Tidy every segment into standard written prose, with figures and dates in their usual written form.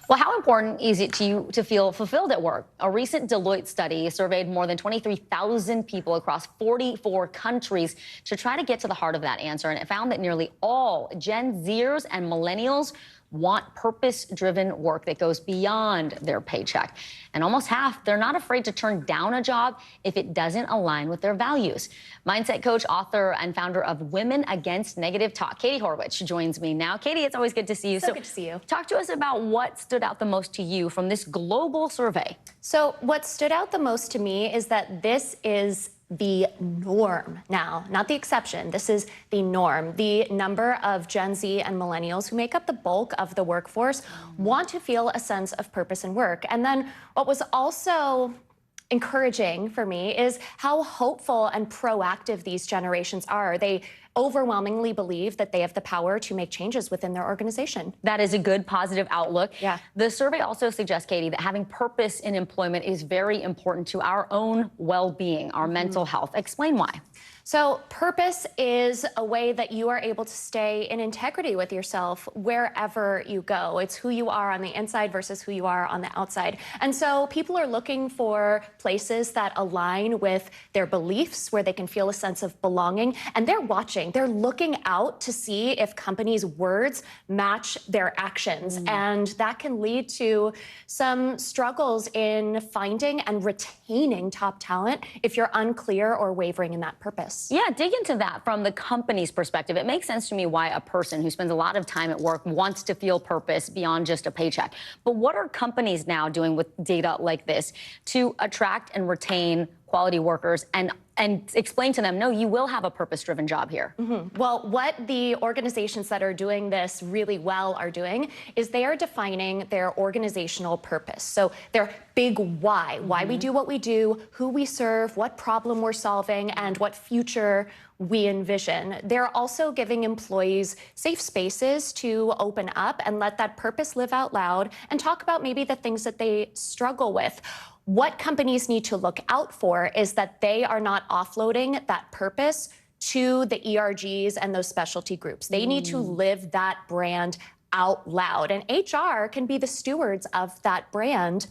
Well, how important is it to you to feel fulfilled at work? A recent Deloitte study surveyed more than 23,000 people across 44 countries to try to get to the heart of that answer. And it found that nearly all Gen Zers and Millennials want purpose-driven work that goes beyond their paycheck. And almost half, they're not afraid to turn down a job if it doesn't align with their values. Mindset coach, author, and founder of Women Against Negative Talk, Katie Horwitch, joins me now. Katie, it's always good to see you. So good to see you. Talk to us about what stood out the most to you from this global survey. So what stood out the most to me is that this is the norm now, not the exception. This is the norm. The number of Gen Z and Millennials who make up the bulk of the workforce want to feel a sense of purpose in work. And then what was also encouraging for me is how hopeful and proactive these generations are. They overwhelmingly believe that they have the power to make changes within their organization. That is a good, positive outlook. Yeah. The survey also suggests, Katie, that having purpose in employment is very important to our own well-being, our mental health. Explain why. So purpose is a way that you are able to stay in integrity with yourself wherever you go. It's who you are on the inside versus who you are on the outside. And so people are looking for places that align with their beliefs, where they can feel a sense of belonging. And they're watching, they're looking out to see if companies' words match their actions. And that can lead to some struggles in finding and retaining top talent if you're unclear or wavering in that purpose. Yeah, dig into that from the company's perspective. It makes sense to me why a person who spends a lot of time at work wants to feel purpose beyond just a paycheck. But what are companies now doing with data like this to attract and retain quality workers and explain to them, no, you will have a purpose-driven job here? Well, what the organizations that are doing this really well are doing is they are defining their organizational purpose. So their big why we do what we do, who we serve, what problem we're solving, and what future we envision. They're also giving employees safe spaces to open up and let that purpose live out loud and talk about maybe the things that they struggle with. What companies need to look out for is that they are not offloading that purpose to the ERGs and those specialty groups. They need to live that brand out loud. And HR can be the stewards of that brand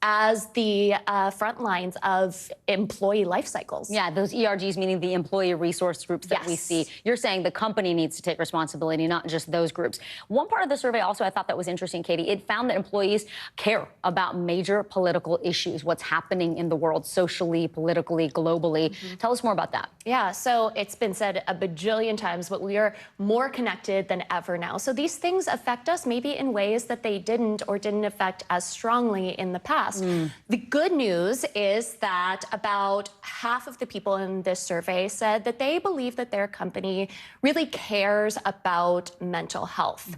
as the front lines of employee life cycles. Yeah, those ERGs, meaning the employee resource groups that we Yes. see. You're saying the company needs to take responsibility, not just those groups. One part of the survey also I thought that was interesting, Katie. It found that employees care about major political issues, what's happening in the world socially, politically, globally. Tell us more about that. Yeah, so it's been said a bajillion times, but we are more connected than ever now. So these things affect us maybe in ways that they didn't affect as strongly in the past. The good news is that about half of the people in this survey said that they believe that their company really cares about mental health.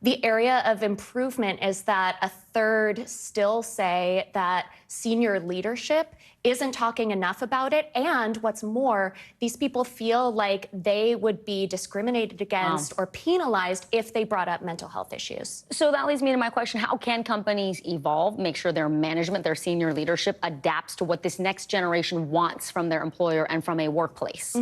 The area of improvement is that a third still say that senior leadership isn't talking enough about it. And what's more, these people feel like they would be discriminated against or penalized if they brought up mental health issues. So that leads me to my question. How can companies evolve, make sure their management, their senior leadership adapts to what this next generation wants from their employer and from a workplace?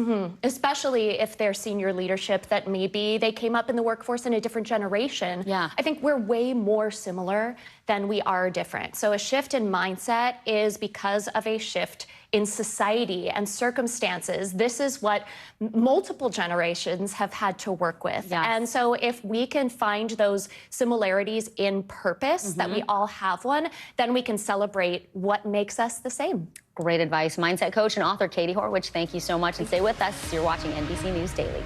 Especially if their senior leadership that maybe they came up in the workforce in a different generation. Yeah. I think we're way more similar than we are different. So a shift in mindset is because of a shift in society and circumstances. This is what multiple generations have had to work with. Yes. And so if we can find those similarities in purpose, that we all have one, then we can celebrate what makes us the same. Great advice. Mindset coach and author Katie Horwitch, thank you so much. And stay with us. You're watching NBC News Daily.